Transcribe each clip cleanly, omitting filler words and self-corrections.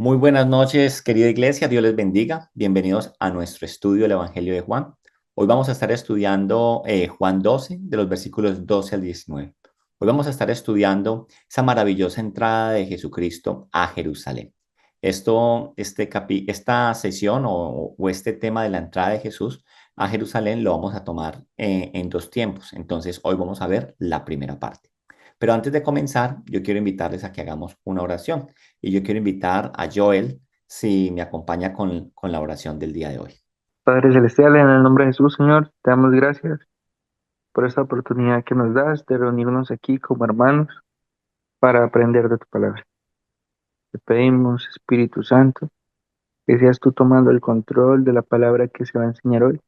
Muy buenas noches, querida iglesia, Dios les bendiga. Bienvenidos a nuestro estudio del Evangelio de Juan. Hoy vamos a estar estudiando Juan 12, de los versículos 12 al 19. Hoy vamos a estar estudiando esa maravillosa entrada de Jesucristo a Jerusalén. Esta sesión o este tema de la entrada de Jesús a Jerusalén lo vamos a tomar en dos tiempos. Entonces, hoy vamos a ver la primera parte. Pero antes de comenzar, yo quiero invitarles a que hagamos una oración. Y yo quiero invitar a Joel si me acompaña con la oración del día de hoy. Padre Celestial, en el nombre de Jesús, Señor, te damos gracias por esta oportunidad que nos das de reunirnos aquí como hermanos para aprender de tu palabra. Te pedimos, Espíritu Santo, que seas tú tomando el control de la palabra que se va a enseñar hoy,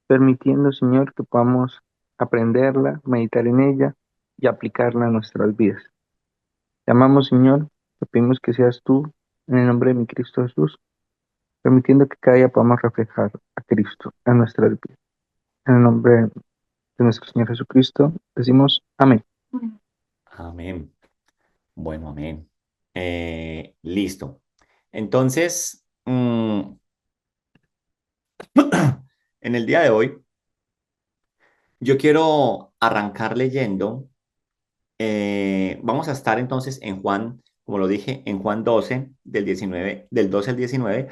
permitiendo, Señor, que podamos aprenderla, meditar en ella y aplicarla a nuestras vidas. Te amamos, Señor, te pedimos que seas tú, en el nombre de mi Cristo Jesús, permitiendo que cada día podamos reflejar a Cristo en nuestras vidas. En el nombre de nuestro Señor Jesucristo, decimos amén. Amén. Bueno, amén. Listo. Entonces, en el día de hoy, yo quiero arrancar leyendo. Vamos a estar entonces en Juan, como lo dije, en Juan 12, del 12 al 19.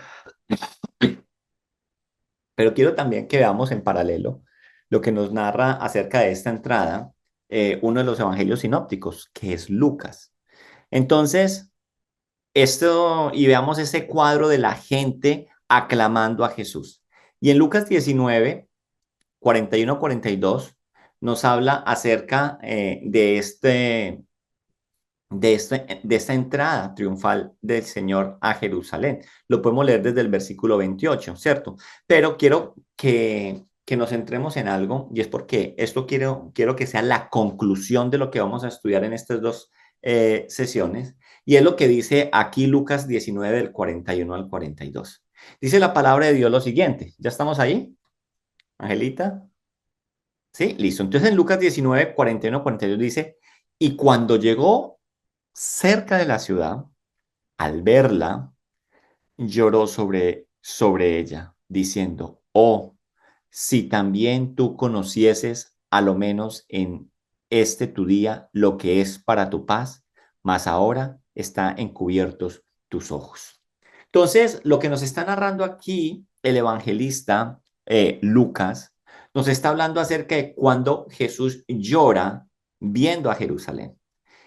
Pero quiero también que veamos en paralelo lo que nos narra acerca de esta entrada, uno de los evangelios sinópticos, que es Lucas. Entonces, y veamos ese cuadro de la gente aclamando a Jesús. Y en Lucas 19, 41-42, nos habla acerca de esta entrada triunfal del Señor a Jerusalén. Lo podemos leer desde el versículo 28, ¿cierto? Pero quiero que nos centremos en algo, y es porque esto quiero que sea la conclusión de lo que vamos a estudiar en estas dos sesiones, y es lo que dice aquí Lucas 19 del 41 al 42. Dice la palabra de Dios lo siguiente. ¿Ya estamos ahí, Angelita? Sí, listo. Entonces en Lucas 19, 41, 42 dice, y cuando llegó cerca de la ciudad, al verla, lloró sobre ella, diciendo, oh, si también tú conocieses, a lo menos en este tu día, lo que es para tu paz, mas ahora está encubiertos tus ojos. Entonces, lo que nos está narrando aquí el evangelista Lucas, nos está hablando acerca de cuando Jesús llora viendo a Jerusalén.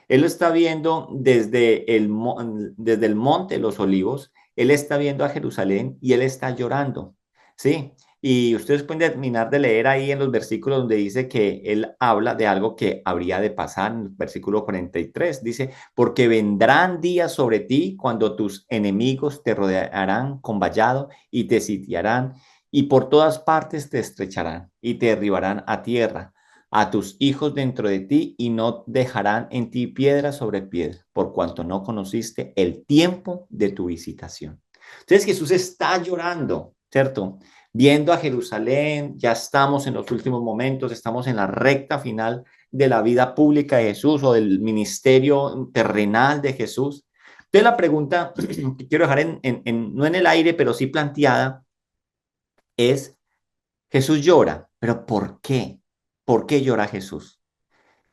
Él lo está viendo desde el monte de los olivos, él está viendo a Jerusalén y él está llorando, ¿sí? Y ustedes pueden terminar de leer ahí en los versículos donde dice que él habla de algo que habría de pasar, en el versículo 43, dice, porque vendrán días sobre ti cuando tus enemigos te rodearán con vallado y te sitiarán y por todas partes te estrecharán y te derribarán a tierra a tus hijos dentro de ti y no dejarán en ti piedra sobre piedra, por cuanto no conociste el tiempo de tu visitación. Entonces Jesús está llorando, ¿cierto? Viendo a Jerusalén, ya estamos en los últimos momentos, estamos en la recta final de la vida pública de Jesús o del ministerio terrenal de Jesús. Entonces la pregunta que quiero dejar no en el aire, pero sí planteada, es, Jesús llora, pero ¿por qué? ¿Por qué llora Jesús?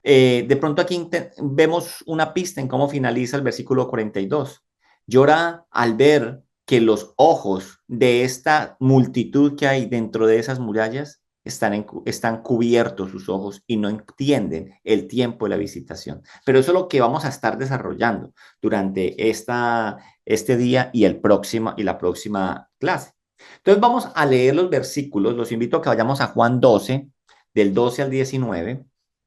De pronto aquí vemos una pista en cómo finaliza el versículo 42. Llora al ver que los ojos de esta multitud que hay dentro de esas murallas están cubiertos sus ojos y no entienden el tiempo de la visitación. Pero eso es lo que vamos a estar desarrollando durante este día y la próxima clase. Entonces vamos a leer los versículos. Los invito a que vayamos a Juan 12, del 12 al 19.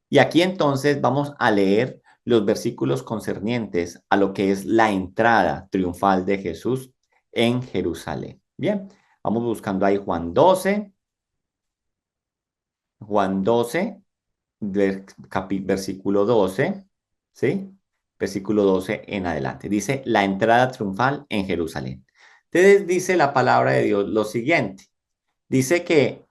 Y aquí entonces vamos a leer los versículos concernientes a lo que es la entrada triunfal de Jesús en Jerusalén. Bien, vamos buscando ahí Juan 12, versículo 12, ¿sí? Versículo 12 en adelante. Dice, la entrada triunfal en Jerusalén. Entonces dice la palabra de Dios lo siguiente. Dice que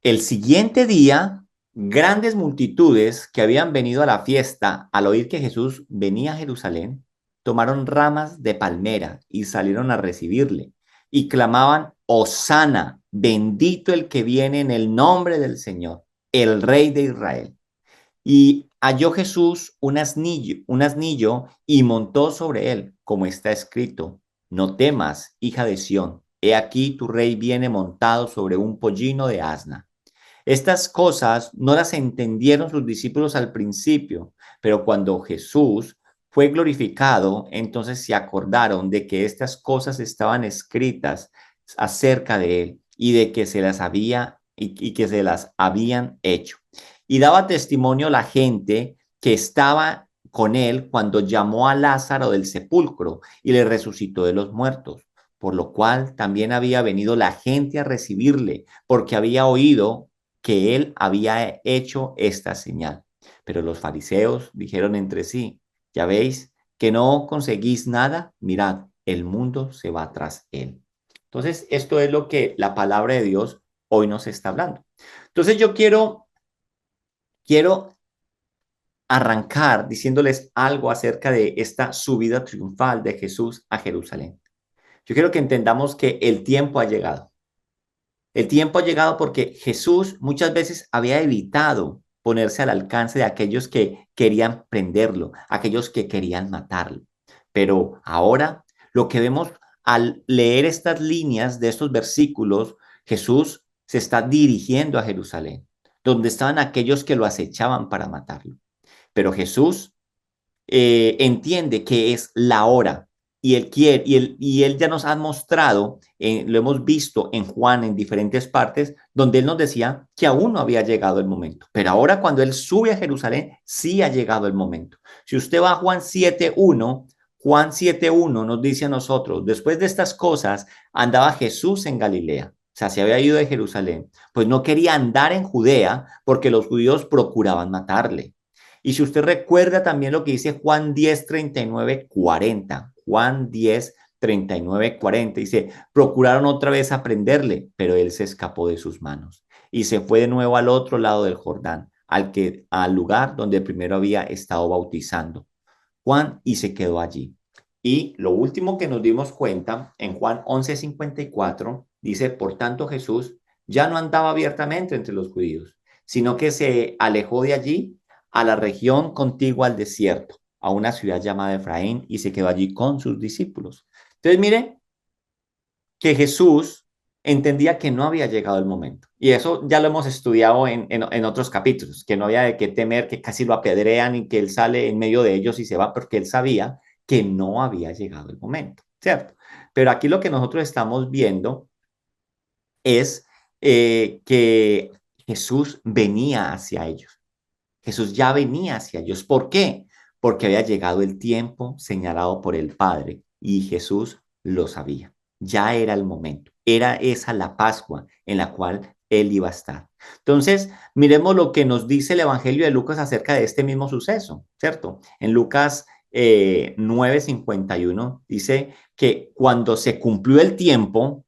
el siguiente día, grandes multitudes que habían venido a la fiesta al oír que Jesús venía a Jerusalén, tomaron ramas de palmera y salieron a recibirle y clamaban, Hosana, bendito el que viene en el nombre del Señor, el Rey de Israel. Y halló Jesús un asnillo y montó sobre él, como está escrito, no temas, hija de Sión, he aquí tu rey viene montado sobre un pollino de asna. Estas cosas no las entendieron sus discípulos al principio, pero cuando Jesús fue glorificado, entonces se acordaron de que estas cosas estaban escritas acerca de él y de que se las había y que se las habían hecho. Y daba testimonio la gente que estaba con él cuando llamó a Lázaro del sepulcro y le resucitó de los muertos, por lo cual también había venido la gente a recibirle, porque había oído que él había hecho esta señal. Pero los fariseos dijeron entre sí, ya veis que no conseguís nada, mirad, el mundo se va tras él. Entonces, esto es lo que la palabra de Dios hoy nos está hablando. Entonces, yo quiero arrancar diciéndoles algo acerca de esta subida triunfal de Jesús a Jerusalén. Yo quiero que entendamos que el tiempo ha llegado. El tiempo ha llegado porque Jesús muchas veces había evitado ponerse al alcance de aquellos que querían prenderlo, aquellos que querían matarlo. Pero ahora lo que vemos al leer estas líneas de estos versículos, Jesús se está dirigiendo a Jerusalén, donde estaban aquellos que lo acechaban para matarlo. Pero Jesús entiende que es la hora y él quiere, y él ya nos ha mostrado, lo hemos visto en Juan en diferentes partes, donde él nos decía que aún no había llegado el momento. Pero ahora cuando él sube a Jerusalén, sí ha llegado el momento. Si usted va a Juan 7:1 nos dice a nosotros, después de estas cosas andaba Jesús en Galilea. O sea, se había ido de Jerusalén, pues no quería andar en Judea porque los judíos procuraban matarle. Y si usted recuerda también lo que dice Juan 10, 39, 40, Juan 10, 39, 40, dice, procuraron otra vez aprenderle, pero él se escapó de sus manos y se fue de nuevo al otro lado del Jordán, al lugar donde primero había estado bautizando Juan y se quedó allí. Y lo último que nos dimos cuenta en Juan 11:54 dice, por tanto Jesús ya no andaba abiertamente entre los judíos, sino que se alejó de allí a la región contigua al desierto, a una ciudad llamada Efraín, y se quedó allí con sus discípulos. Entonces, mire que Jesús entendía que no había llegado el momento. Y eso ya lo hemos estudiado en otros capítulos, que no había de qué temer, que casi lo apedrean y que él sale en medio de ellos y se va porque él sabía que no había llegado el momento, ¿cierto? Pero aquí lo que nosotros estamos viendo es que Jesús venía hacia ellos. Jesús ya venía hacia ellos. ¿Por qué? Porque había llegado el tiempo señalado por el Padre y Jesús lo sabía. Ya era el momento. Era esa la Pascua en la cual él iba a estar. Entonces, miremos lo que nos dice el Evangelio de Lucas acerca de este mismo suceso, ¿cierto? En Lucas 9:51 dice que cuando se cumplió el tiempo,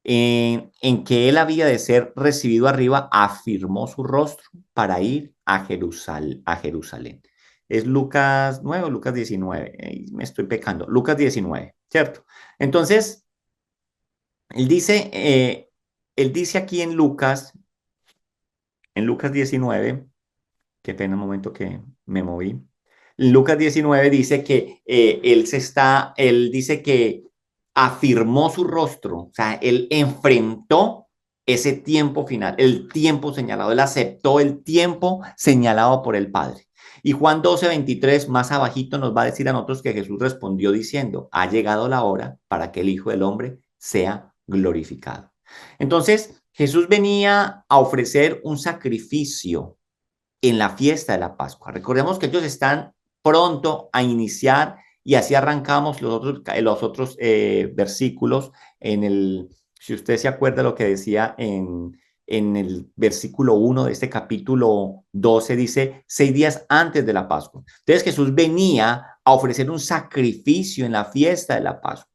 en que él había de ser recibido arriba, afirmó su rostro para ir a Jerusalén. Es Lucas 9 o Lucas 19, me estoy pecando, Lucas 19, ¿cierto? Entonces, él dice, él dice aquí en Lucas 19, qué pena un momento que me moví. Lucas 19 dice que él dice que afirmó su rostro, o sea, él enfrentó ese tiempo final, el tiempo señalado, él aceptó el tiempo señalado por el Padre. Y Juan 12:23 más abajito nos va a decir a nosotros que Jesús respondió diciendo, ha llegado la hora para que el Hijo del Hombre sea glorificado. Entonces, Jesús venía a ofrecer un sacrificio en la fiesta de la Pascua. Recordemos que ellos están pronto a iniciar y así arrancamos los otros versículos si usted se acuerda lo que decía en el versículo 1 de este capítulo 12, dice 6 días antes de la Pascua. Entonces Jesús venía a ofrecer un sacrificio en la fiesta de la Pascua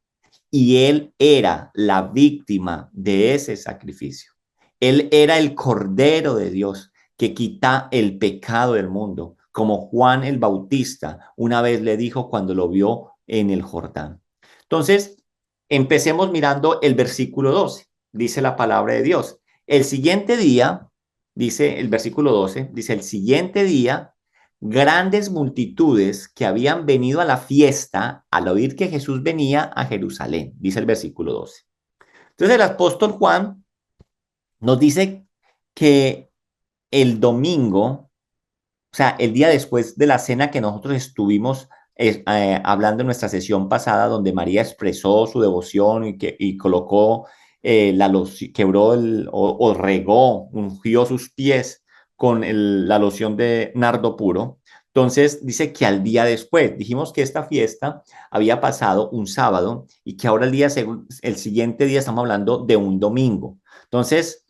y él era la víctima de ese sacrificio. Él era el Cordero de Dios que quita el pecado del mundo. como Juan el Bautista una vez le dijo cuando lo vio en el Jordán. Entonces, empecemos mirando el versículo 12. Dice la palabra de Dios. El siguiente día, dice el versículo 12, dice el siguiente día, grandes multitudes que habían venido a la fiesta al oír que Jesús venía a Jerusalén, dice el versículo 12. Entonces el apóstol Juan nos dice que el domingo, o sea, el día después de la cena que nosotros estuvimos hablando en nuestra sesión pasada, donde María expresó su devoción y colocó quebró o regó, ungió sus pies con la loción de nardo puro. Entonces dice que al día después, dijimos que esta fiesta había pasado un sábado y que ahora el siguiente día estamos hablando de un domingo. Entonces,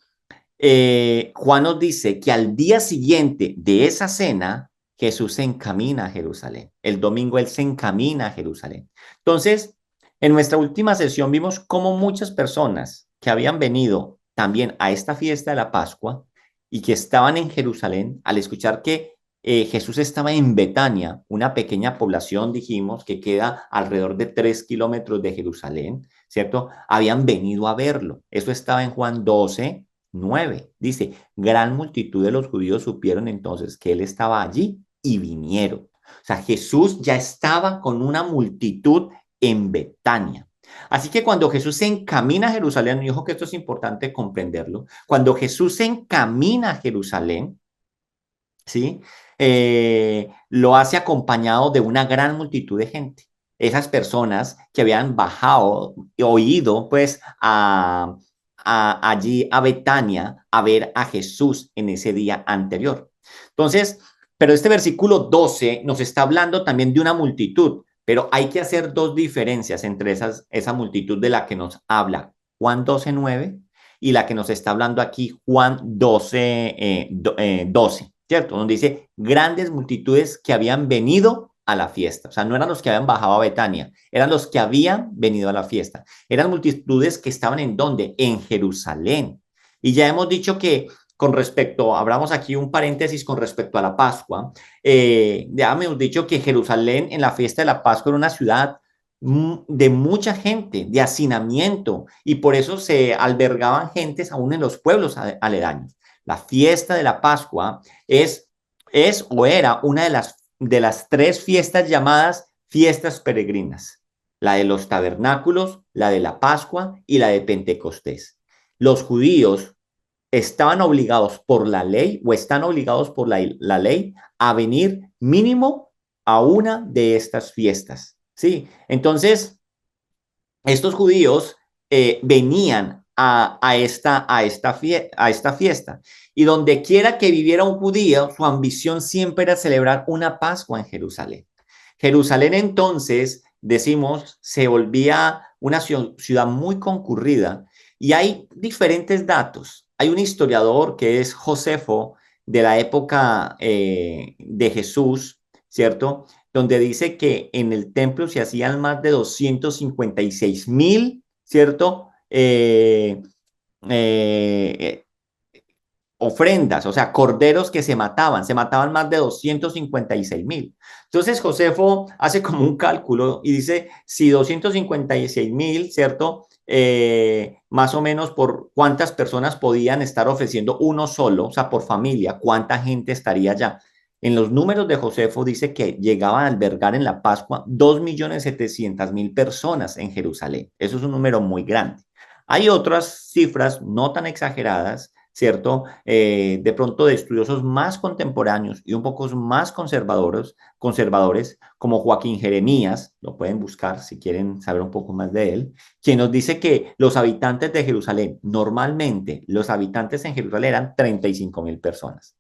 Juan nos dice que al día siguiente de esa cena, Jesús se encamina a Jerusalén. El domingo él se encamina a Jerusalén. Entonces, en nuestra última sesión vimos cómo muchas personas que habían venido también a esta fiesta de la Pascua y que estaban en Jerusalén, al escuchar que Jesús estaba en Betania, una pequeña población, dijimos, que queda alrededor de 3 kilómetros de Jerusalén, ¿cierto? Habían venido a verlo. Eso estaba en Juan 12:9. Dice, gran multitud de los judíos supieron entonces que él estaba allí y vinieron. O sea, Jesús ya estaba con una multitud en Betania. Así que cuando Jesús se encamina a Jerusalén, y ojo que esto es importante comprenderlo, cuando Jesús se encamina a Jerusalén, ¿sí? Lo hace acompañado de una gran multitud de gente. Esas personas que habían bajado, oído, pues, allí a Betania a ver a Jesús en ese día anterior. Entonces, pero este versículo 12 nos está hablando también de una multitud, pero hay que hacer dos diferencias entre esa multitud de la que nos habla Juan 12:9 y la que nos está hablando aquí Juan 12:12. ¿Cierto? Donde dice grandes multitudes que habían venido a la fiesta. O sea, no eran los que habían bajado a Betania, eran los que habían venido a la fiesta. Eran multitudes que estaban en dónde? En Jerusalén. Y ya hemos dicho que con respecto, abramos aquí un paréntesis con respecto a la Pascua, ya hemos dicho que Jerusalén en la fiesta de la Pascua era una ciudad de mucha gente, de hacinamiento, y por eso se albergaban gentes aún en los pueblos aledaños. La fiesta de la Pascua es o era una de las tres fiestas llamadas fiestas peregrinas, la de los tabernáculos, la de la Pascua y la de Pentecostés. Los judíos estaban obligados por la ley o están obligados por la ley a venir mínimo a una de estas fiestas. ¿Sí? Entonces, estos judíos venían a esta fiesta. Y donde quiera que viviera un judío, su ambición siempre era celebrar una Pascua en Jerusalén. Jerusalén entonces, decimos, se volvía una ciudad muy concurrida y hay diferentes datos. Hay un historiador que es Josefo de la época de Jesús, ¿cierto? Donde dice que en el templo se hacían más de 256,000, ¿cierto? Eh, ofrendas, o sea, corderos que se mataban más de 256,000. Entonces Josefo hace como un cálculo y dice, si 256,000, ¿cierto? Más o menos por cuántas personas podían estar ofreciendo uno solo, o sea, por familia, cuánta gente estaría allá. En los números de Josefo dice que llegaban a albergar en la Pascua 2,700,000 personas en Jerusalén. Eso es un número muy grande. Hay otras cifras no tan exageradas, ¿cierto? De pronto de estudiosos más contemporáneos y un poco más conservadores, como Joaquín Jeremías, lo pueden buscar si quieren saber un poco más de él, quien nos dice que los habitantes de Jerusalén, normalmente los habitantes en Jerusalén eran 35,000 personas,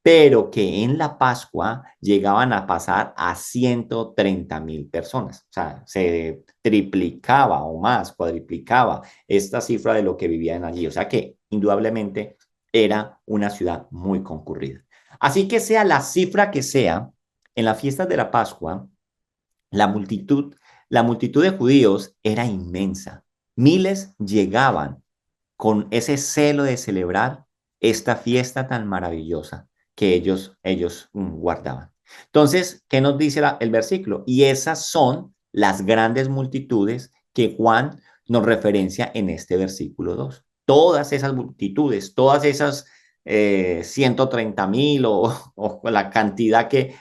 pero que en la Pascua llegaban a pasar a 130,000 personas. O sea, se triplicaba o más, cuadriplicaba esta cifra de lo que vivían allí. O sea que indudablemente era una ciudad muy concurrida. Así que sea la cifra que sea, en las fiestas de la Pascua, la multitud, la multitud de judíos era inmensa. Miles llegaban con ese celo de celebrar esta fiesta tan maravillosa que ellos guardaban. Entonces, ¿qué nos dice el versículo? Y esas son las grandes multitudes que Juan nos referencia en este versículo 2. Todas esas multitudes, todas esas 130,000 o la cantidad que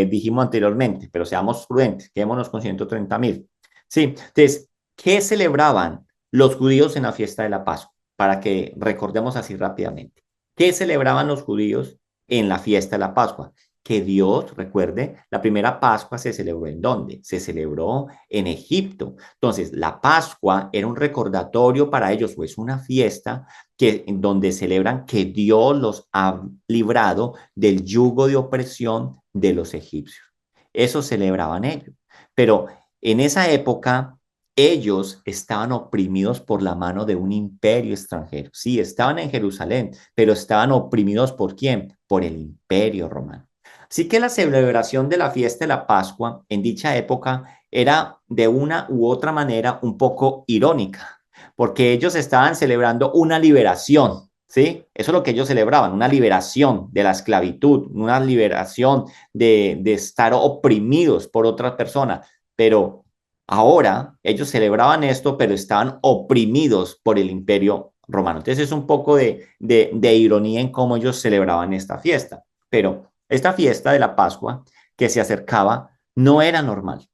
dijimos anteriormente, pero seamos prudentes, quedémonos con 130,000. Sí, entonces, ¿qué celebraban los judíos en la fiesta de la Pascua? Para que recordemos así rápidamente. ¿Qué celebraban los judíos en la fiesta de la Pascua? Que Dios, recuerde, la primera Pascua se celebró ¿en dónde? Se celebró en Egipto. Entonces, la Pascua era un recordatorio para ellos, o es una fiesta en donde celebran que Dios los ha librado del yugo de opresión de los egipcios. Eso celebraban ellos. Pero en esa época, ellos estaban oprimidos por la mano de un imperio extranjero. Sí, estaban en Jerusalén, pero estaban oprimidos ¿por quién? Por el imperio romano. Así que la celebración de la fiesta de la Pascua en dicha época era de una u otra manera un poco irónica, porque ellos estaban celebrando una liberación, ¿sí? Eso es lo que ellos celebraban, una liberación de la esclavitud, una liberación de estar oprimidos por otra persona, pero ahora ellos celebraban esto, pero estaban oprimidos por el imperio romano. Entonces es un poco de ironía en cómo ellos celebraban esta fiesta, pero esta fiesta de la Pascua que se acercaba no era normal.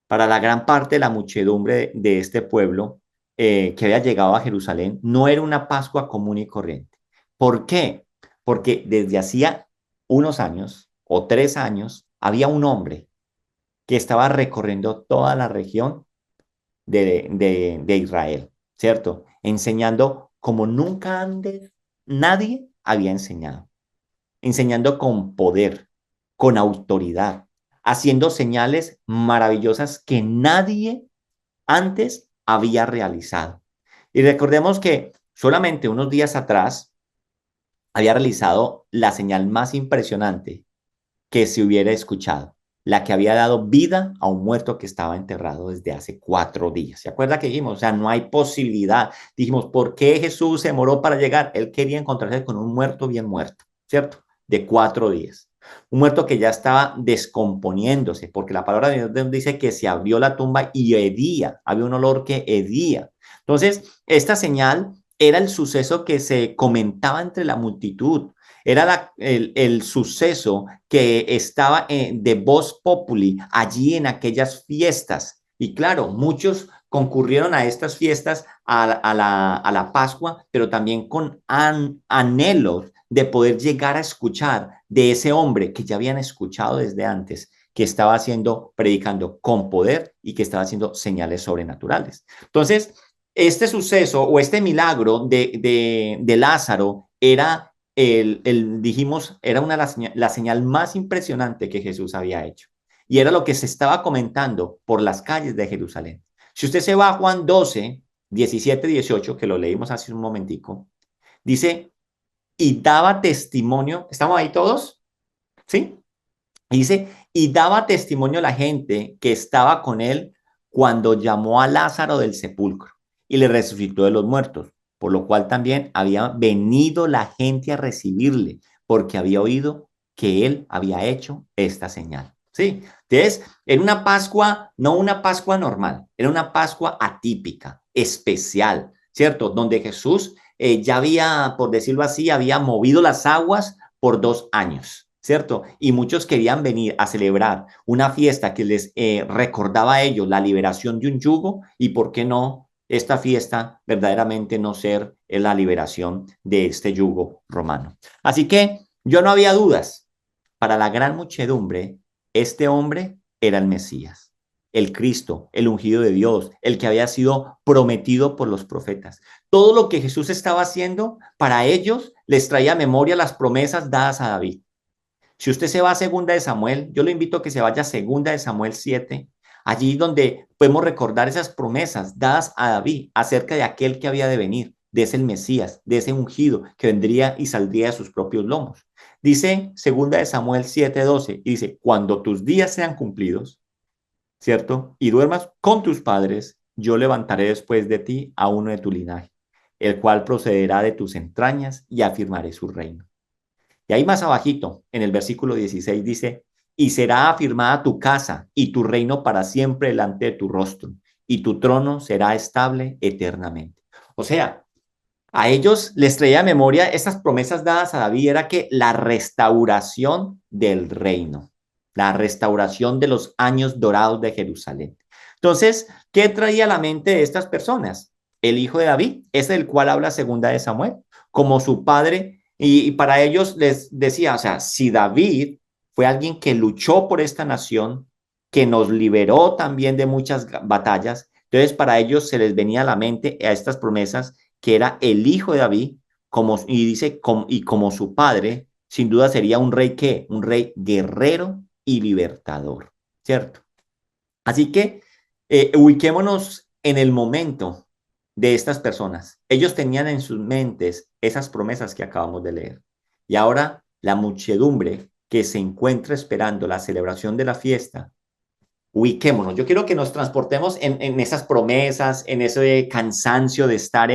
Para la gran parte de la muchedumbre de este pueblo que había llegado a Jerusalén, no era una Pascua común y corriente. ¿Por qué? Porque desde hacía unos años o 3 años había un hombre que estaba recorriendo toda la región de Israel, ¿cierto? Enseñando como nunca antes nadie había enseñado, enseñando con poder, con autoridad, haciendo señales maravillosas que nadie antes había realizado. Y recordemos que solamente unos días atrás había realizado la señal más impresionante que se hubiera escuchado, la que había dado vida a un muerto que estaba enterrado desde hace 4 días. ¿Se acuerda que dijimos? O sea, no hay posibilidad. Dijimos, ¿por qué Jesús se demoró para llegar? Él quería encontrarse con un muerto bien muerto, ¿cierto? De 4 días. Un muerto que ya estaba descomponiéndose, porque la palabra de Dios dice que se abrió la tumba y hedía, había un olor que hedía. Entonces, esta señal era el suceso que se comentaba entre la multitud, era el suceso que estaba de voz populi allí en aquellas fiestas. Y claro, muchos concurrieron a estas fiestas, a la Pascua, pero también con anhelos de poder llegar a escuchar de ese hombre que ya habían escuchado desde antes, que estaba haciendo, predicando con poder y que estaba haciendo señales sobrenaturales. Entonces, este suceso o este milagro de Lázaro era dijimos, era la señal más impresionante que Jesús había hecho. Y era lo que se estaba comentando por las calles de Jerusalén. Si usted se va a Juan 12, 17, 18, que lo leímos hace un momentico, dice, y daba testimonio, ¿estamos ahí todos? ¿Sí? Dice, y daba testimonio a la gente que estaba con él cuando llamó a Lázaro del sepulcro y le resucitó de los muertos, por lo cual también había venido la gente a recibirle, porque había oído que él había hecho esta señal. Sí, entonces, era una Pascua, no una Pascua normal, era una Pascua atípica, especial, ¿cierto? Donde Jesús ya había, por decirlo así, había movido las aguas por 2 años, ¿cierto? Y muchos querían venir a celebrar una fiesta que les recordaba a ellos la liberación de un yugo y, ¿por qué no? Esta fiesta verdaderamente no ser la liberación de este yugo romano. Así que yo no había dudas. Para la gran muchedumbre, este hombre era el Mesías, el Cristo, el ungido de Dios, el que había sido prometido por los profetas. Todo lo que Jesús estaba haciendo para ellos les traía a memoria las promesas dadas a David. Si usted se va a Segunda de Samuel, yo lo invito a que se vaya a Segunda de Samuel 7, allí donde podemos recordar esas promesas dadas a David acerca de aquel que había de venir, de ese Mesías, de ese ungido que vendría y saldría de sus propios lomos. Dice Segunda de Samuel 7:12 y dice, cuando tus días sean cumplidos, ¿cierto? Y duermas con tus padres, yo levantaré después de ti a uno de tu linaje, el cual procederá de tus entrañas y afirmaré su reino. Y ahí más abajito, en el versículo 16 dice, y será afirmada tu casa y tu reino para siempre delante de tu rostro, y tu trono será estable eternamente. O sea, a ellos les traía a memoria estas promesas dadas a David, era que la restauración del reino, la restauración de los años dorados de Jerusalén. Entonces, ¿qué traía a la mente de estas personas? El hijo de David, es el cual habla segunda de Samuel, como su padre, y para ellos les decía, o sea, si David fue alguien que luchó por esta nación, que nos liberó también de muchas batallas, entonces para ellos se les venía a la mente a estas promesas que era el hijo de David, como, y dice, y como su padre, sin duda sería un rey que, un rey guerrero y libertador, ¿cierto? Así que ubiquémonos en el momento de estas personas. Ellos tenían en sus mentes esas promesas que acabamos de leer. Y ahora la muchedumbre que se encuentra esperando la celebración de la fiesta, ubiquémonos. Yo quiero que nos transportemos en esas promesas, en ese cansancio de estar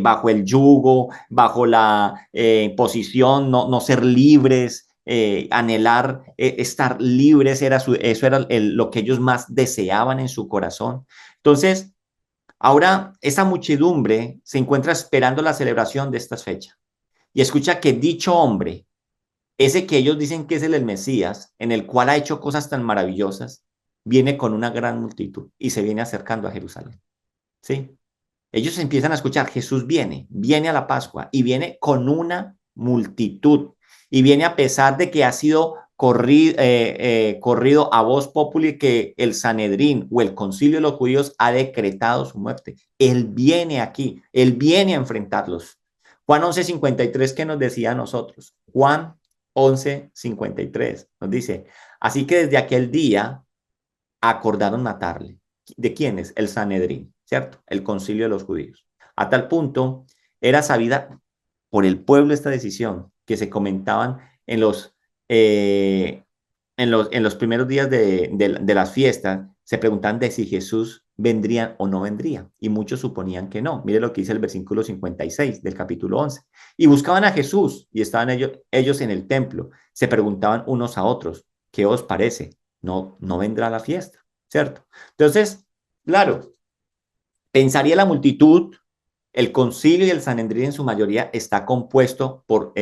bajo el yugo, bajo la posición, no ser libres, anhelar estar libres, eso era lo que ellos más deseaban en su corazón. Entonces, ahora esa muchedumbre se encuentra esperando la celebración de estas fechas y escucha que dicho hombre, ese que ellos dicen que es el Mesías, en el cual ha hecho cosas tan maravillosas, viene con una gran multitud y se viene acercando a Jerusalén. ¿Sí? Ellos empiezan a escuchar, Jesús viene a la Pascua y viene con una multitud y viene a pesar de que ha sido corrido a voz populi que el Sanedrín o el concilio de los judíos ha decretado su muerte. Él viene aquí, él viene a enfrentarlos. Juan 11:53, ¿qué nos decía a nosotros? Juan 11:53 nos dice, así que desde aquel día acordaron matarle. ¿De quién es? El Sanedrín, ¿cierto? El concilio de los judíos. A tal punto era sabida por el pueblo esta decisión que se comentaban en eh, en los primeros días de las fiestas, se preguntaban de si Jesús vendría o no vendría, y muchos suponían que no. Mire lo que dice el versículo 56 del capítulo 11. Y buscaban a Jesús, y estaban ellos en el templo. Se preguntaban unos a otros, ¿qué os parece? No vendrá a la fiesta, ¿cierto? Entonces, claro, pensaría la multitud, el concilio y el Sanedrín en su mayoría está compuesto por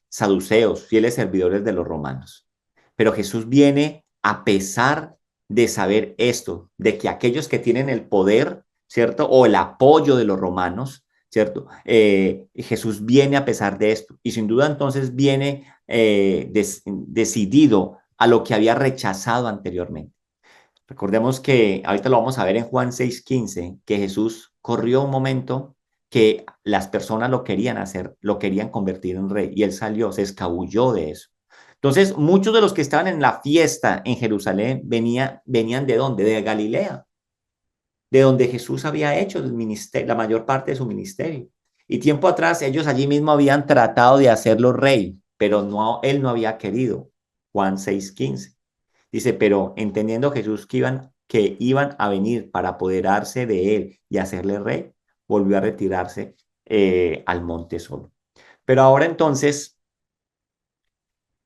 saduceos, fieles servidores de los romanos. Pero Jesús viene a pesar de saber esto, de que aquellos que tienen el poder, ¿cierto? O el apoyo de los romanos, ¿cierto? Jesús viene a pesar de esto y sin duda entonces viene decidido a lo que había rechazado anteriormente. Recordemos que ahorita lo vamos a ver en Juan 6:15, que Jesús corrió un momento que las personas lo querían hacer, lo querían convertir en rey y él salió, se escabulló de eso. Entonces, muchos de los que estaban en la fiesta en Jerusalén venían ¿de dónde? De Galilea, de donde Jesús había hecho el ministerio, la mayor parte de su ministerio. Y tiempo atrás ellos allí mismo habían tratado de hacerlo rey, pero no, él no había querido. Juan 6:15. Dice, pero entendiendo Jesús que iban a venir para apoderarse de él y hacerle rey, volvió a retirarse al monte solo. Pero ahora entonces,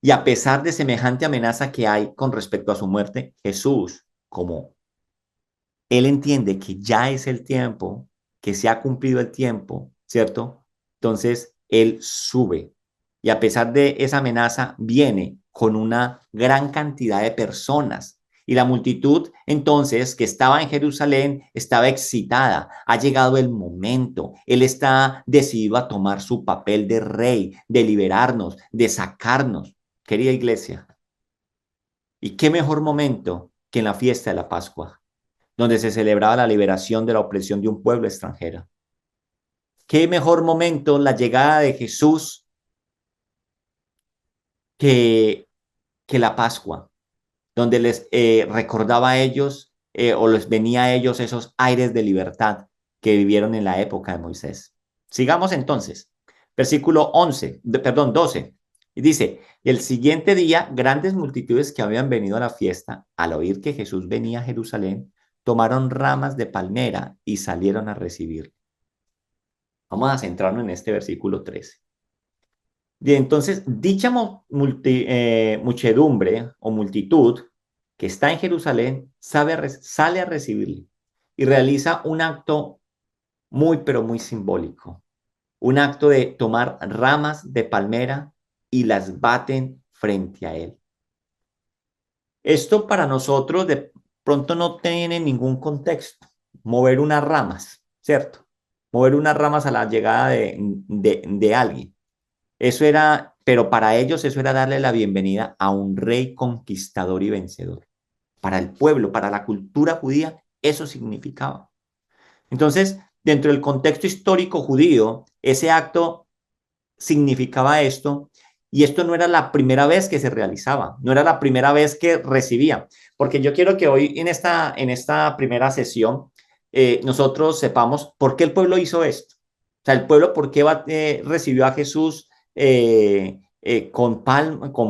y a pesar de semejante amenaza que hay con respecto a su muerte, Jesús, como él entiende que ya es el tiempo, que se ha cumplido el tiempo, ¿cierto? Entonces, él sube. Y a pesar de esa amenaza, viene con una gran cantidad de personas. Y la multitud, entonces, que estaba en Jerusalén, estaba excitada. Ha llegado el momento. Él está decidido a tomar su papel de rey, de liberarnos, de sacarnos. Querida iglesia, ¿y qué mejor momento que en la fiesta de la Pascua, donde se celebraba la liberación de la opresión de un pueblo extranjero? ¿Qué mejor momento la llegada de Jesús que, que la Pascua, donde les recordaba a ellos o les venía a ellos esos aires de libertad que vivieron en la época de Moisés? Sigamos entonces. Versículo 12. Y dice, el siguiente día, grandes multitudes que habían venido a la fiesta, al oír que Jesús venía a Jerusalén, tomaron ramas de palmera y salieron a recibir. Vamos a centrarnos en este versículo 13. Y entonces, dicha muchedumbre o multitud que está en Jerusalén sale a recibirle y realiza un acto muy, pero muy simbólico. Un acto de tomar ramas de palmera y las baten frente a él. Esto para nosotros de pronto no tiene ningún contexto. Mover unas ramas, ¿cierto? Mover unas ramas a la llegada de alguien. Eso era, pero para ellos eso era darle la bienvenida a un rey conquistador y vencedor. Para el pueblo, para la cultura judía, eso significaba. Entonces, dentro del contexto histórico judío, ese acto significaba esto, y esto no era la primera vez que se realizaba, no era la primera vez que recibía, porque yo quiero que hoy en esta primera sesión nosotros sepamos por qué el pueblo hizo esto. O sea, el pueblo por qué recibió a Jesús con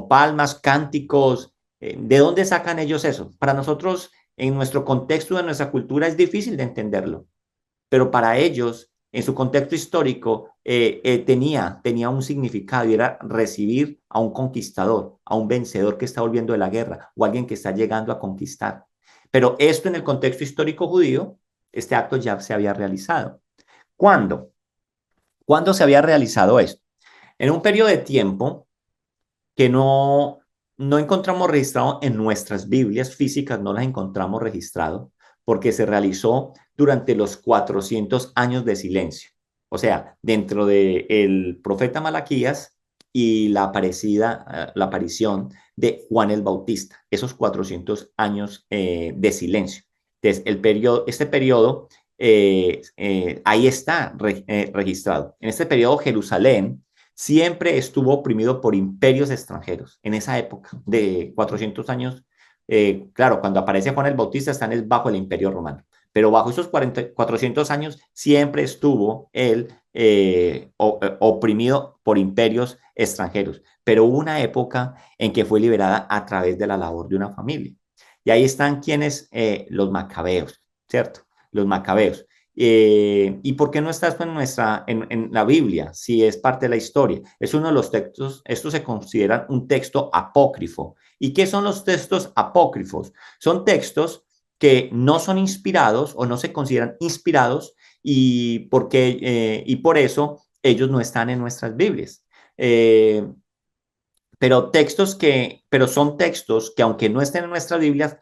palmas, cánticos. ¿De dónde sacan ellos eso? Para nosotros, en nuestro contexto, en nuestra cultura, es difícil de entenderlo, pero para ellos, en su contexto histórico, tenía un significado y era recibir a un conquistador, a un vencedor que está volviendo de la guerra o alguien que está llegando a conquistar. Pero esto en el contexto histórico judío, este acto ya se había realizado. ¿Cuándo? ¿Cuándo se había realizado esto? En un periodo de tiempo que no encontramos registrado en nuestras Biblias físicas, no las encontramos registrado, porque se realizó durante los 400 años de silencio. O sea, dentro del profeta Malaquías y la aparición de Juan el Bautista, esos 400 años de silencio. Entonces, este periodo ahí está registrado. En este periodo, Jerusalén siempre estuvo oprimido por imperios extranjeros. En esa época de 400 años, claro, cuando aparece Juan el Bautista están bajo el imperio romano, pero bajo esos 400 años siempre estuvo él oprimido por imperios extranjeros, pero hubo una época en que fue liberada a través de la labor de una familia. Y ahí están quienes, los macabeos, ¿cierto? Los macabeos. ¿Y por qué no está esto en la Biblia? Si es parte de la historia. Es uno de los textos, esto se considera un texto apócrifo. ¿Y qué son los textos apócrifos? Son textos que no son inspirados o no se consideran inspirados y por eso ellos no están en nuestras Biblias. Eh, pero son textos que aunque no estén en nuestras Biblias,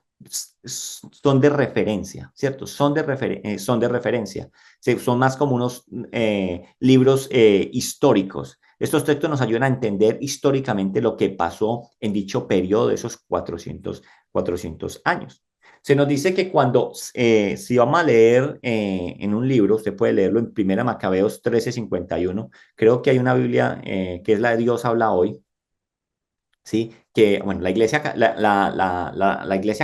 son de referencia, ¿cierto? Son de referencia. Son más como unos libros históricos. Estos textos nos ayudan a entender históricamente lo que pasó en dicho periodo de esos 400 años. Se nos dice que si vamos a leer en un libro, usted puede leerlo en Primera Macabeos 13:51. Creo que hay una Biblia que es la de Dios habla hoy, ¿sí? Que, bueno, la Iglesia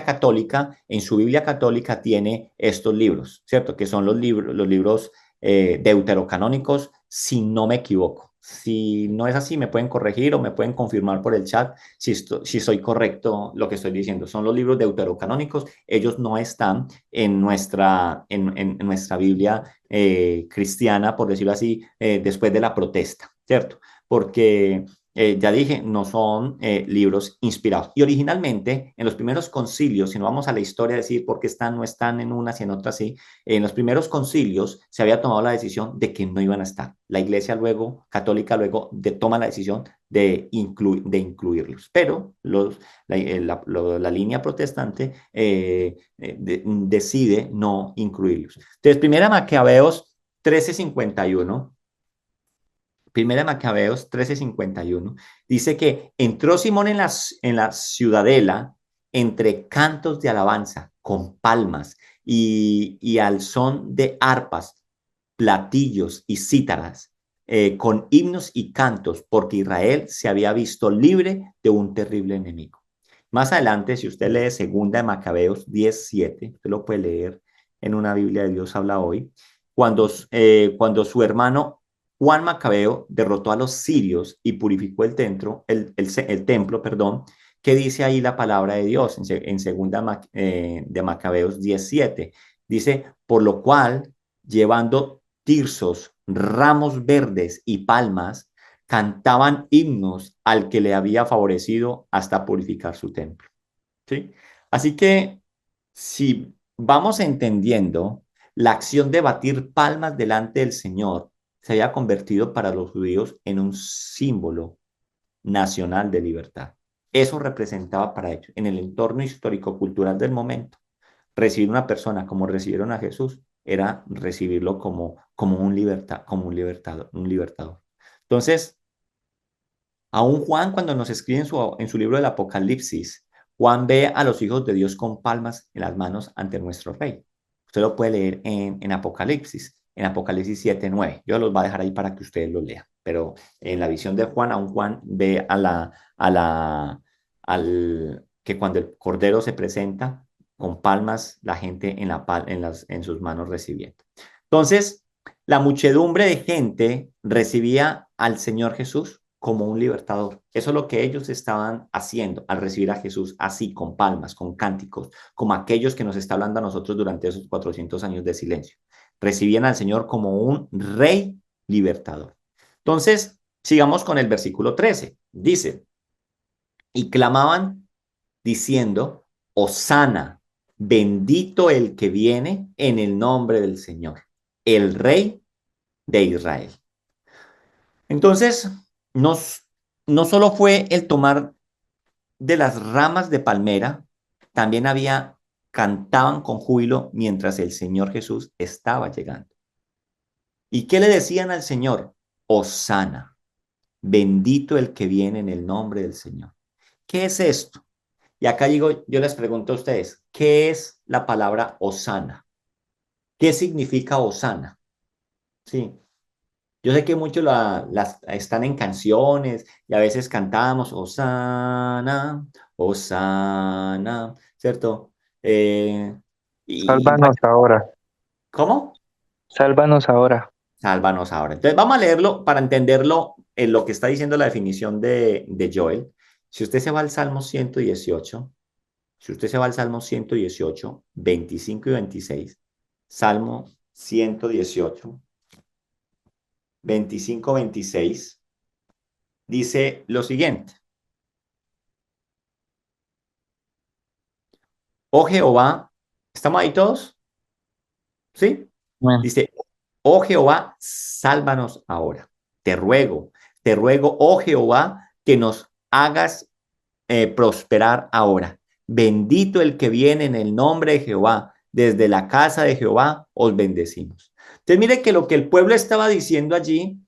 Católica, en su Biblia católica, tiene estos libros, ¿cierto? Que son los libros deuterocanónicos, si no me equivoco. Si no es así, me pueden corregir o me pueden confirmar por el chat si soy correcto lo que estoy diciendo. Son los libros deuterocanónicos, ellos no están en nuestra Biblia cristiana, por decirlo así, después de la protesta, ¿cierto? Porque ya dije, no son libros inspirados. Y originalmente, en los primeros concilios, si no vamos a la historia, decir por qué están, no están en unas y en otras sí, en los primeros concilios se había tomado la decisión de que no iban a estar. La Iglesia luego, católica luego, toma la decisión de incluirlos. Pero la línea protestante decide no incluirlos. Entonces, primera Macabeos 13:51. Primera Macabeos 13:51, dice que entró Simón en la ciudadela entre cantos de alabanza, con palmas y al son de arpas, platillos y cítaras, con himnos y cantos, porque Israel se había visto libre de un terrible enemigo. Más adelante, si usted lee Segunda de Macabeos 10:7, usted lo puede leer en una Biblia de Dios habla hoy, cuando su hermano Juan Macabeo derrotó a los sirios y purificó el templo, perdón, que dice ahí la palabra de Dios en segunda de Macabeos 17. Dice, por lo cual, llevando tirsos, ramos verdes y palmas, cantaban himnos al que le había favorecido hasta purificar su templo. ¿Sí? Así que si vamos entendiendo, la acción de batir palmas delante del Señor se había convertido para los judíos en un símbolo nacional de libertad. Eso representaba para ellos, en el entorno histórico-cultural del momento, recibir una persona como recibieron a Jesús era recibirlo como un libertador. Entonces, aún Juan, cuando nos escribe en su libro del Apocalipsis, Juan ve a los hijos de Dios con palmas en las manos ante nuestro rey. Usted lo puede leer en Apocalipsis 7:9. Yo los voy a dejar ahí para que ustedes lo lean. Pero en la visión de Juan, aún Juan ve que cuando el Cordero se presenta con palmas, la gente en sus manos recibiendo. Entonces, la muchedumbre de gente recibía al Señor Jesús como un libertador. Eso es lo que ellos estaban haciendo al recibir a Jesús así, con palmas, con cánticos, como aquellos que nos está hablando a nosotros durante esos 400 años de silencio. Recibían al Señor como un rey libertador. Entonces, sigamos con el versículo 13. Dice, y clamaban diciendo, Hosana, bendito el que viene en el nombre del Señor, el rey de Israel. Entonces, no solo fue el tomar de las ramas de palmera, también cantaban con júbilo mientras el Señor Jesús estaba llegando. ¿Y qué le decían al Señor? Hosana, bendito el que viene en el nombre del Señor. ¿Qué es esto? Y acá yo les pregunto a ustedes, ¿qué es la palabra Hosana? ¿Qué significa Hosana? Sí, yo sé que muchos las están en canciones y a veces cantamos Hosana, Hosana, ¿cierto? Eh, y, Sálvanos ahora, ¿Cómo? sálvanos ahora. Sálvanos ahora. Entonces vamos a leerlo para entenderlo en lo que está diciendo la definición de Joel. Si usted se va al Salmo 118, si usted se va al Salmo 118, 25 y 26, Salmo 118, 25, 26, dice lo siguiente. Oh Jehová, ¿estamos ahí todos? ¿Sí? Amén. Dice, oh Jehová, sálvanos ahora. Te ruego, oh Jehová, que nos hagas prosperar ahora. Bendito el que viene en el nombre de Jehová. Desde la casa de Jehová os bendecimos. Entonces mire que lo que el pueblo estaba diciendo allí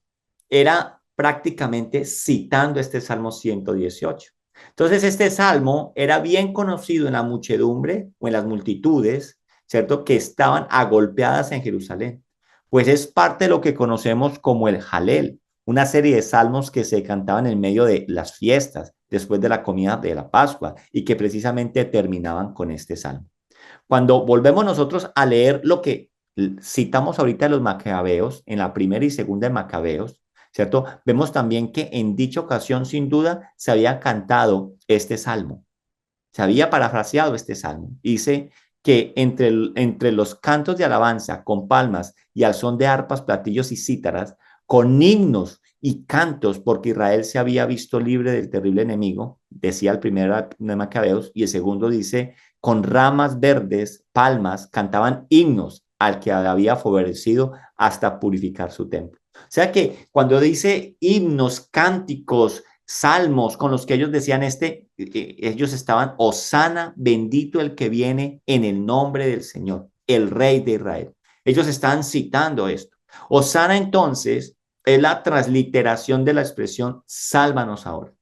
era prácticamente citando este Salmo 118. Entonces este salmo era bien conocido en la muchedumbre o en las multitudes, ¿cierto? Que estaban agolpeadas en Jerusalén. Pues es parte de lo que conocemos como el Jalel, una serie de salmos que se cantaban en medio de las fiestas, después de la comida de la Pascua, y que precisamente terminaban con este salmo. Cuando volvemos nosotros a leer lo que citamos ahorita de los macabeos, en la primera y segunda de Macabeos, ¿cierto? Vemos también que en dicha ocasión, sin duda, se había cantado este salmo, se había parafraseado este salmo. Dice que entre los cantos de alabanza, con palmas y al son de arpas, platillos y cítaras, con himnos y cantos, porque Israel se había visto libre del terrible enemigo, decía el primero de Macabeos, y el segundo dice, con ramas verdes, palmas, cantaban himnos al que había favorecido hasta purificar su templo. O sea que cuando dice himnos, cánticos, salmos con los que ellos decían ellos estaban, Hosana, bendito el que viene en el nombre del Señor, el Rey de Israel. Ellos estaban citando esto. Hosana entonces es la transliteración de la expresión sálvanos ahora.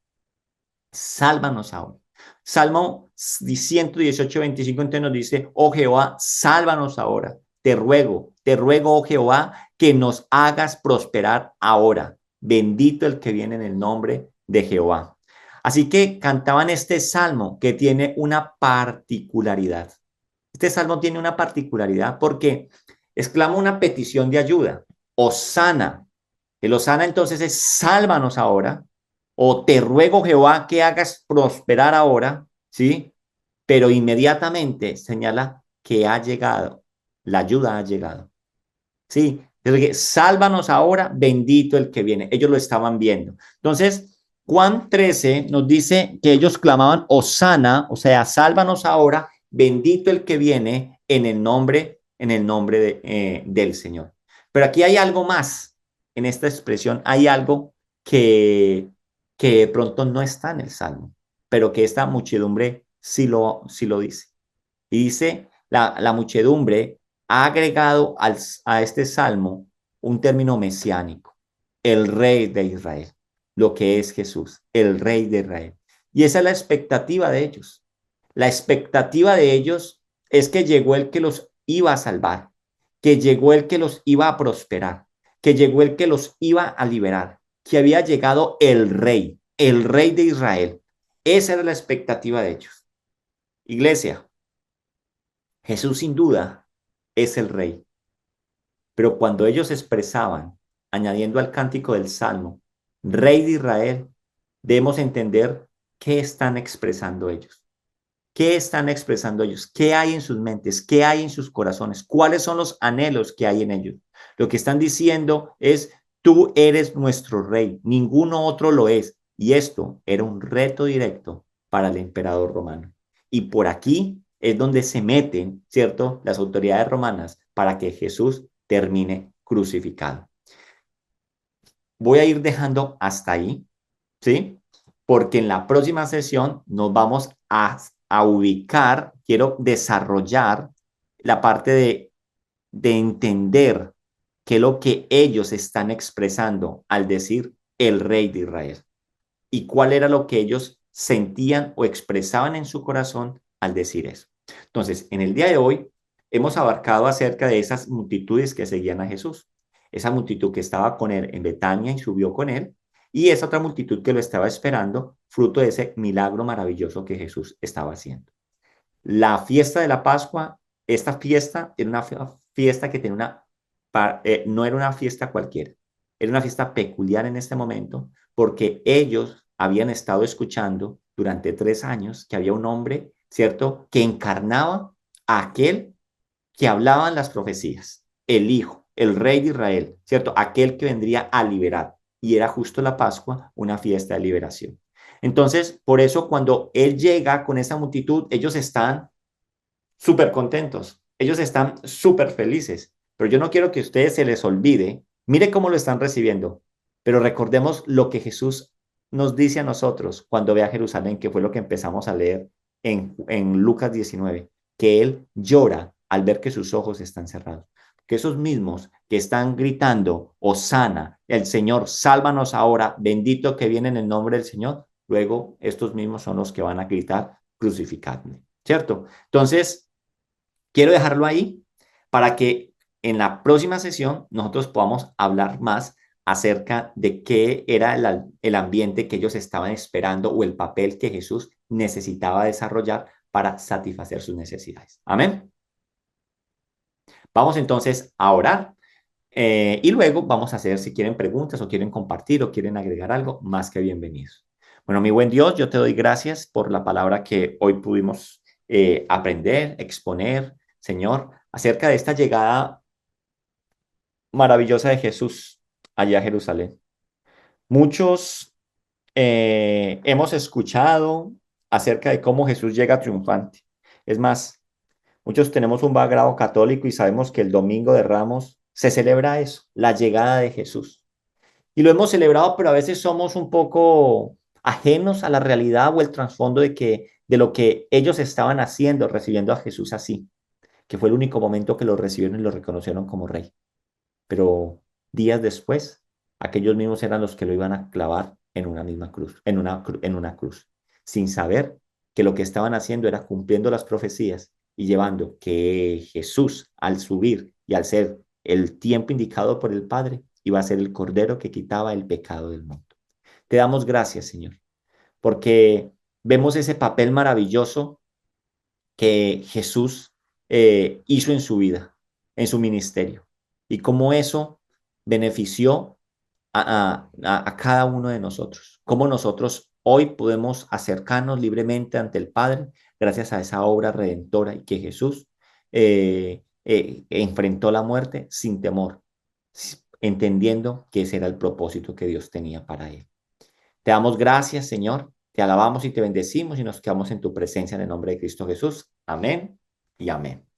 Sálvanos ahora. Salmo 118, 25 entonces nos dice, oh Jehová, sálvanos ahora. Te ruego, oh Jehová, que nos hagas prosperar ahora. Bendito el que viene en el nombre de Jehová. Así que cantaban este salmo que tiene una particularidad. Este salmo tiene una particularidad porque exclama una petición de ayuda. Osana. El Osana entonces es sálvanos ahora o te ruego Jehová que hagas prosperar ahora, ¿sí? Pero inmediatamente señala que ha llegado, la ayuda ha llegado. Sí, Entonces, que, sálvanos ahora, bendito el que viene. Ellos lo estaban viendo. Entonces, Juan 13 nos dice que ellos clamaban Hosana, o sea, sálvanos ahora, bendito el que viene en el nombre del Señor. Pero aquí hay algo más en esta expresión, hay algo que, que de pronto no está en el Salmo, pero que esta muchedumbre sí lo dice. Y dice, la muchedumbre ha agregado a este salmo un término mesiánico, el rey de Israel, lo que es Jesús, el rey de Israel. Y esa es la expectativa de ellos. La expectativa de ellos es que llegó el que los iba a salvar, que llegó el que los iba a prosperar, que llegó el que los iba a liberar, que había llegado el rey de Israel. Esa era la expectativa de ellos. Iglesia, Jesús sin duda es el rey, pero cuando ellos expresaban, añadiendo al cántico del Salmo, Rey de Israel, debemos entender qué están expresando ellos. ¿Qué están expresando ellos? ¿Qué hay en sus mentes? ¿Qué hay en sus corazones? ¿Cuáles son los anhelos que hay en ellos? Lo que están diciendo es, tú eres nuestro rey, ninguno otro lo es. Y esto era un reto directo para el emperador romano. Y por aquí es donde se meten, ¿cierto?, las autoridades romanas para que Jesús termine crucificado. Voy a ir dejando hasta ahí, ¿sí? Porque en la próxima sesión nos vamos a ubicar, quiero desarrollar la parte de entender qué es lo que ellos están expresando al decir el rey de Israel y cuál era lo que ellos sentían o expresaban en su corazón al decir eso. Entonces, en el día de hoy hemos abarcado acerca de esas multitudes que seguían a Jesús, esa multitud que estaba con él en Betania y subió con él, y esa otra multitud que lo estaba esperando, fruto de ese milagro maravilloso que Jesús estaba haciendo. La fiesta de la Pascua, esta fiesta era una fiesta que tenía no era una fiesta cualquiera, era una fiesta peculiar en este momento, porque ellos habían estado escuchando durante 3 años que había un hombre, ¿cierto?, que encarnaba a aquel que hablaban las profecías, el Hijo, el Rey de Israel, ¿cierto? Aquel que vendría a liberar. Y era justo la Pascua, una fiesta de liberación. Entonces, por eso cuando Él llega con esa multitud, ellos están súper contentos, ellos están súper felices, pero yo no quiero que a ustedes se les olvide, mire cómo lo están recibiendo, pero recordemos lo que Jesús nos dice a nosotros cuando ve a Jerusalén, que fue lo que empezamos a leer en Lucas 19, que Él llora al ver que sus ojos están cerrados. Que esos mismos que están gritando, Hosana, el Señor, sálvanos ahora, bendito que viene en el nombre del Señor, luego estos mismos son los que van a gritar, crucificadme, ¿cierto? Entonces, quiero dejarlo ahí para que en la próxima sesión nosotros podamos hablar más acerca de qué era el ambiente que ellos estaban esperando o el papel que Jesús necesitaba desarrollar para satisfacer sus necesidades. Amén. Vamos entonces a orar y luego vamos a hacer, si quieren preguntas o quieren compartir o quieren agregar algo, más que bienvenidos. Bueno, mi buen Dios, yo te doy gracias por la palabra que hoy pudimos aprender, exponer, Señor, acerca de esta llegada maravillosa de Jesús allá a Jerusalén. Muchos hemos escuchado acerca de cómo Jesús llega triunfante. Es más, muchos tenemos un background católico y sabemos que el Domingo de Ramos se celebra eso, la llegada de Jesús. Y lo hemos celebrado, pero a veces somos un poco ajenos a la realidad o el trasfondo de lo que ellos estaban haciendo, recibiendo a Jesús así, que fue el único momento que lo recibieron y lo reconocieron como rey. Pero días después, aquellos mismos eran los que lo iban a clavar en una misma cruz, en una cruz, sin saber que lo que estaban haciendo era cumpliendo las profecías y llevando que Jesús, al subir y al ser el tiempo indicado por el Padre, iba a ser el Cordero que quitaba el pecado del mundo. Te damos gracias, Señor, porque vemos ese papel maravilloso que Jesús hizo en su vida, en su ministerio, y cómo eso benefició a cada uno de nosotros, cómo nosotros hoy podemos acercarnos libremente ante el Padre gracias a esa obra redentora y que Jesús enfrentó la muerte sin temor entendiendo que ese era el propósito que Dios tenía para él. Te damos gracias, Señor, te alabamos y te bendecimos y nos quedamos en tu presencia en el nombre de Cristo Jesús. Amén y amén.